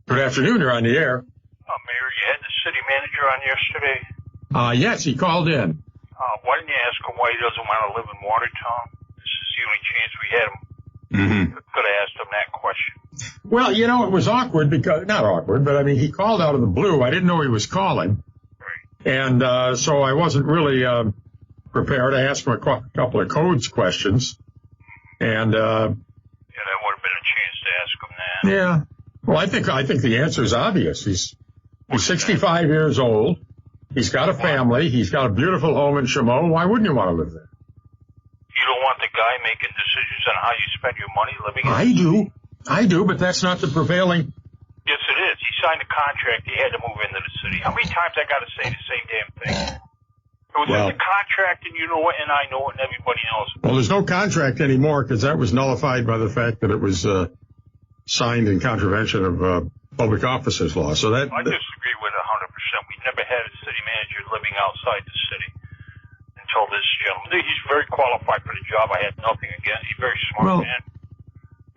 Good afternoon. You're on the air. Mayor, you had the city manager on yesterday. Yes, he called in. Why didn't you ask him why he doesn't want to live in Watertown? This is the only chance we had him. Could have asked him that question. Well, you know, it was awkward because, not awkward, but I mean, he called out of the blue. I didn't know he was calling. Right. And so I wasn't really prepared to ask him a couple of codes questions. And yeah, that would have been a chance to ask him that. Yeah. Well, I think the answer is obvious. He's 65 years old. He's got a family. He's got a beautiful home in Chameau. Why wouldn't you want to live there? You don't want the guy making decisions on how you spend your money living in I do, but that's not the prevailing. Yes, it is. He signed a contract. He had to move into the city. How many times I got to say the same damn thing? It was in the contract, and you know it, and I know it, and everybody knows it. Well, there's no contract anymore because that was nullified by the fact that it was signed in contravention of public officers law. So that I disagree with it 100%. We never had a city manager living outside the city until this gentleman. He's very qualified for the job. I had nothing against. He's a very smart man.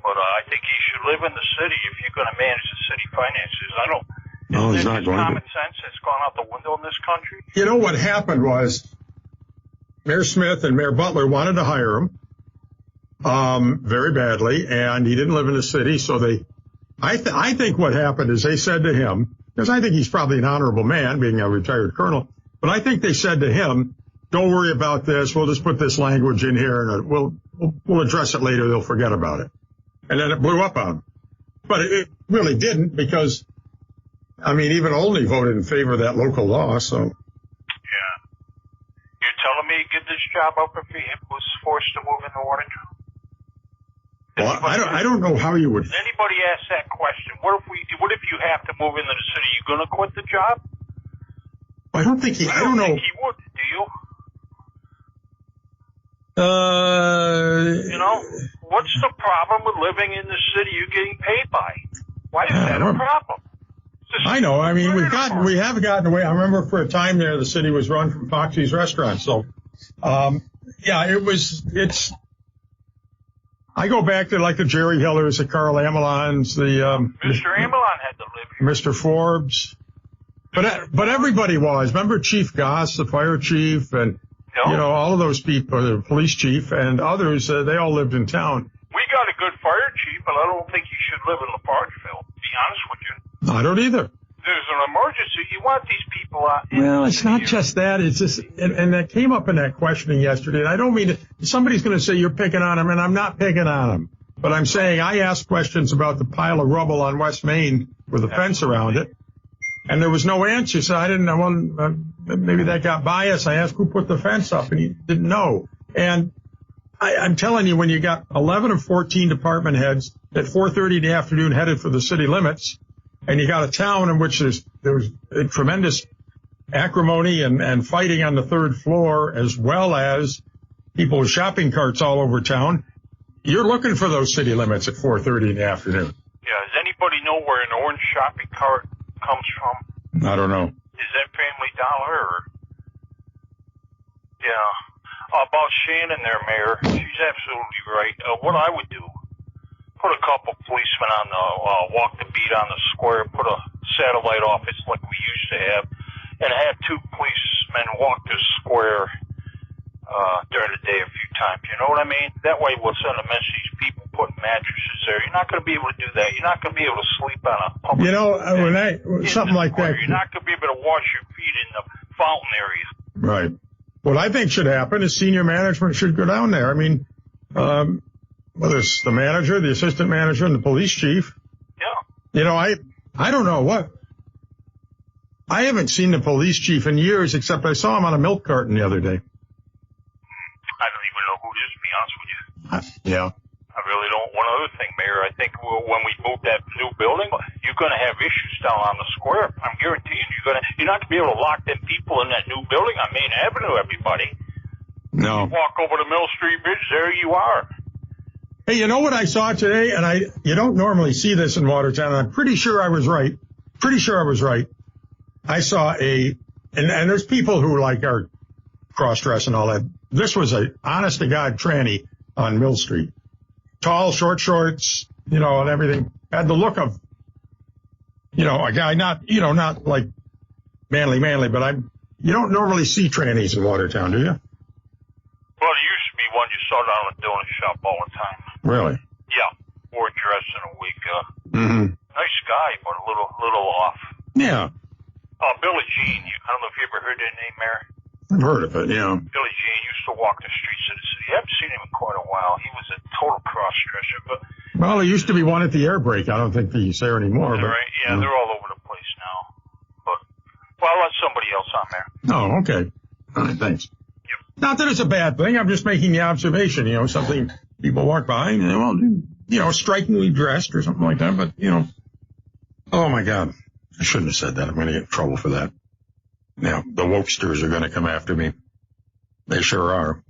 But I think he should live in the city if you're going to manage the city finances. I don't. No, he's not going to. Common sense has gone out the window in this country. You know what happened was Mayor Smith and Mayor Butler wanted to hire him very badly, and he didn't live in the city. So I think what happened is they said to him, because I think he's probably an honorable man, being a retired colonel, but I think they said to him, "Don't worry about this. We'll just put this language in here, and we'll address it later. They'll forget about it." And then it blew up on him. But it really didn't because, I mean, even Olney voted in favor of that local law, so. Yeah. You're telling me he'd get this job up if he was forced to move into Watertown? Well, I don't know how you would. Does anybody ask that question? What if you have to move into the city? You going to quit the job? I don't think I don't know. Think he would, do you? You know, what's the problem with living in the city you're getting paid by? Why is that a problem? I know. I mean, we have gotten away. I remember for a time there, the city was run from Foxy's restaurant. So, yeah, it's. I go back to like the Jerry Hillers, the Carl Amelons, the Mr. Amelon had to live here. Mr. Forbes, but everybody was. Remember Chief Goss, the fire chief, and you know all of those people, the police chief, and others. They all lived in town. We got a good fire chief, but I don't think you should live in Lafargeville. To be honest with you. I don't either. There's an emergency. You want these people out. Well, it's not just that. It's just, and that came up in that questioning yesterday. And I don't mean to, somebody's going to say you're picking on him, and I'm not picking on him. But I'm saying I asked questions about the pile of rubble on West Main with a fence around it, and there was no answer. So I didn't know. Well, maybe that got biased. I asked who put the fence up, and he didn't know. And I'm telling you, when you got 11 or 14 department heads at 4:30 in the afternoon headed for the city limits, and you got a town in which there was a tremendous acrimony and fighting on the third floor, as well as people with shopping carts all over town, you're looking for those city limits at 4:30 in the afternoon. Yeah, does anybody know where an orange shopping cart comes from? I don't know. Is that Family Dollar or? Yeah. About Shannon there, Mayor, she's absolutely right. What I would do, put a couple policemen on the walk the beat on the square, put a satellite office like we used to have, and have 2 policemen walk the square during the day a few times. You know what I mean? That way we'll send a message to people putting mattresses there. You're not going to be able to do that. You're not going to be able to sleep on a public. You know, when something like that. You're not going to be able to wash your feet in the fountain area. Right. What I think should happen is senior management should go down there. I mean, whether it's the manager, the assistant manager, and the police chief. Yeah. You know, I don't know what. I haven't seen the police chief in years, except I saw him on a milk carton the other day. I don't even know who it is, to be honest with you. Yeah. I really don't. One other thing, Mayor, I think when we move that new building, you're going to have issues down on the square. I'm guaranteeing you're not going to be able to lock them people in that new building on Main Avenue, everybody. No. You walk over the Mill Street Bridge, there you are. Hey, you know what I saw today? And you don't normally see this in Watertown. I'm pretty sure I was right. I saw and there's people who like are cross-dress and all that. This was a honest to God tranny on Mill Street. Tall, short shorts, you know, and everything. Had the look of a guy not like manly, but you don't normally see trannies in Watertown, do you? Well, there used to be one you saw down at the donut shop all the time. Really? Yeah. Wore a dress in a wig. Nice guy, but a little off. Yeah. Billie Jean. I don't know if you ever heard that name, Mayor. I've heard of it, yeah. Billie Jean used to walk the streets of the city. I haven't seen him in quite a while. He was a total cross-dresser, but... Well, there used to be one at the air break. I don't think he's there anymore. But, right? Yeah, they're all over the place now. But, well, I'll let somebody else on there. Oh, okay. All right, thanks. Yep. Not that it's a bad thing. I'm just making the observation, something people walk by and, strikingly dressed or something like that. But, oh, my God. I shouldn't have said that. I'm going to get in trouble for that. Now, the wokesters are going to come after me. They sure are.